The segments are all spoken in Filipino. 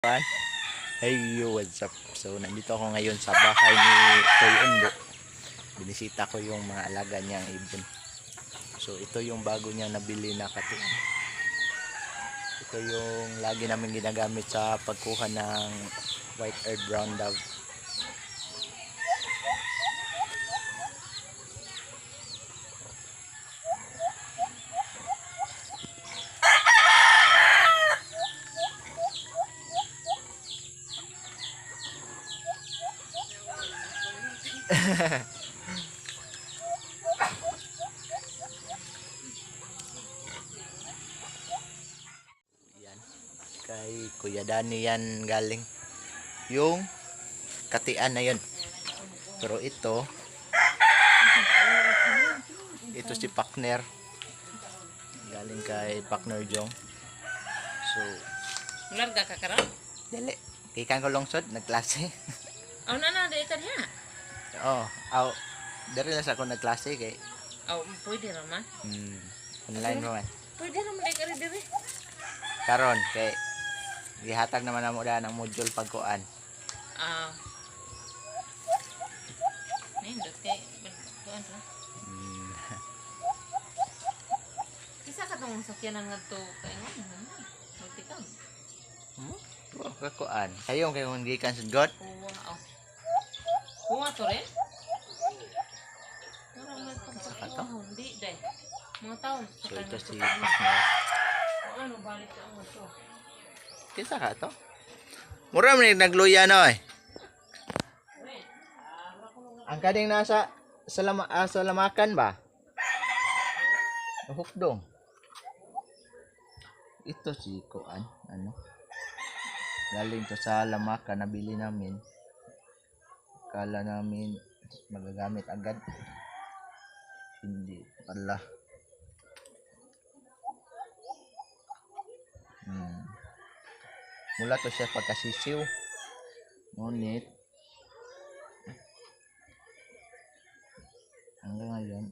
Pan. Hey yo, what's up? So, nandito ako ngayon sa bahay ni Toy Undo. Binisita ko yung mga alaga niyang ibon. So, ito yung bago niya nabili na katian. Ito yung lagi namin ginagamit sa pagkuha ng white-eared brown dove. Yan. Kay Kuya Dani yan galing. Yung katian na yun. Pero ito si Pakner. Galing kay Pakner Jong. So, Larga ka karon? dali. Kikan ko lungsod, nagklase. Aw na dai ka diha. Oh, aw. Dari lang sa ako nagklase kay Aw pwede ra man. online mo man. Pwede ra man dai ka diri. Karon kay gihatag naman namo da ng module pagkuan. Ah. Nindot kay kuan ra. Kisa ka tong sakyanan ngadto kay ngon. Magtikam. Kakuan. Kayong kay kung gikan sa God. Wow. Kuha to rin? Saka to? Hindi dai. Mga taon. So ito si Pakner. Ano balik ka ang to? Kisa ka to? Mura man nagluya na eh. Ang kading nasa sa lamakan ba? Hukdong. Ito si Kuan, ano? Galing to sa lamakan, nabili namin. Kala namin magagamit agad. Hindi pala. Mula to siya pagkasisiw. Ngunit hanggang ngayon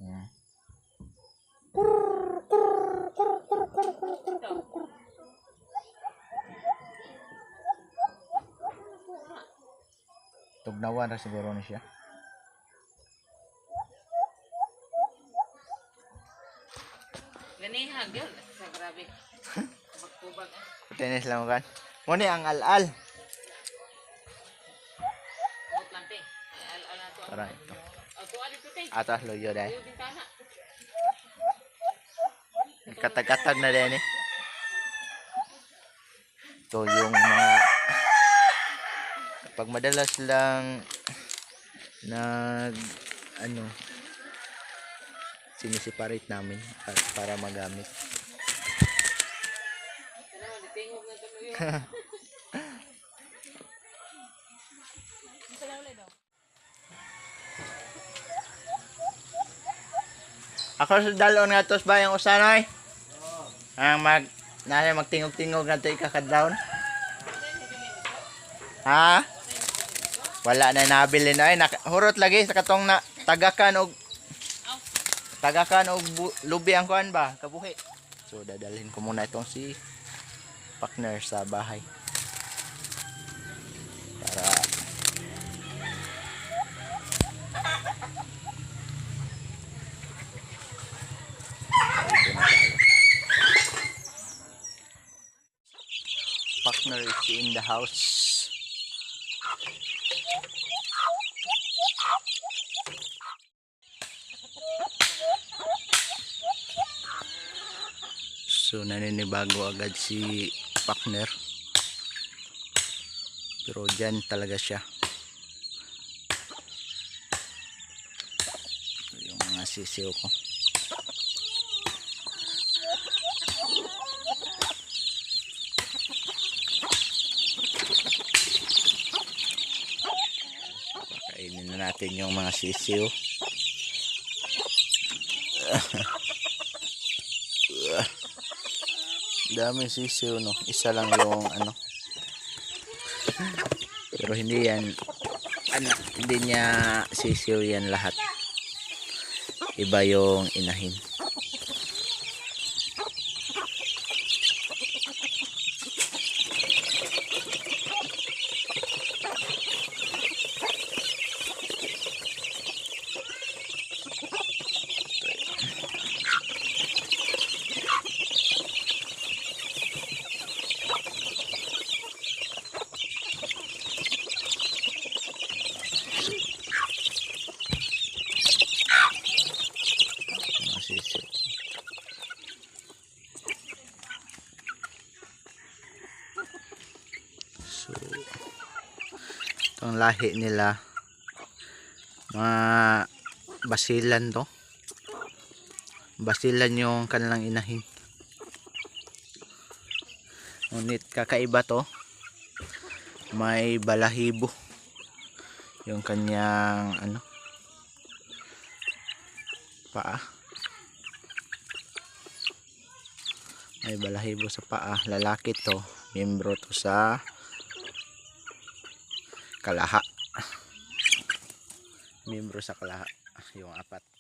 tugnawan ra siguro na siya. Gani hagel sa grabe. Magkubag. Tenis lang kan. Muna ang al-al. Bot lang te. Al to. Tara ito. Ato ali to te. Atas loyo dahil. Yung bintana. Katag-katag na din eh. Ito yung mga pag madalas lang nag sinisiparate namin para magamit. Tingog na to yun. Ako sa dalon nga tos ba yung usanoy? Ang magtingog-tingog na ito ikakadlaon. Ha? Wala na nabili na ay hurot lagi sa katong na tagakan og lubi ang kuan ba kabuhi. So dadalhin ko muna itong si Pakner sa bahay. Para Pakner is in the house. So naninibago agad si Pakner. Pero dyan talaga siya. So, yung mga sisiw ko. Pakainin na natin yung mga sisiw. Dami sisiw no. Isa lang yung pero hindi yan hindi niya sisiw yan lahat. Iba yung inahin. Itong lahi nila, mga basilan to. Basilan yung kanilang inahin. Ngunit kakaiba to. May balahibo. Yung kanyang ano, paa. May balahibo sa paa. Lalaki to. Membro to sa kalaha. Membro sa kalaha. Yung apat.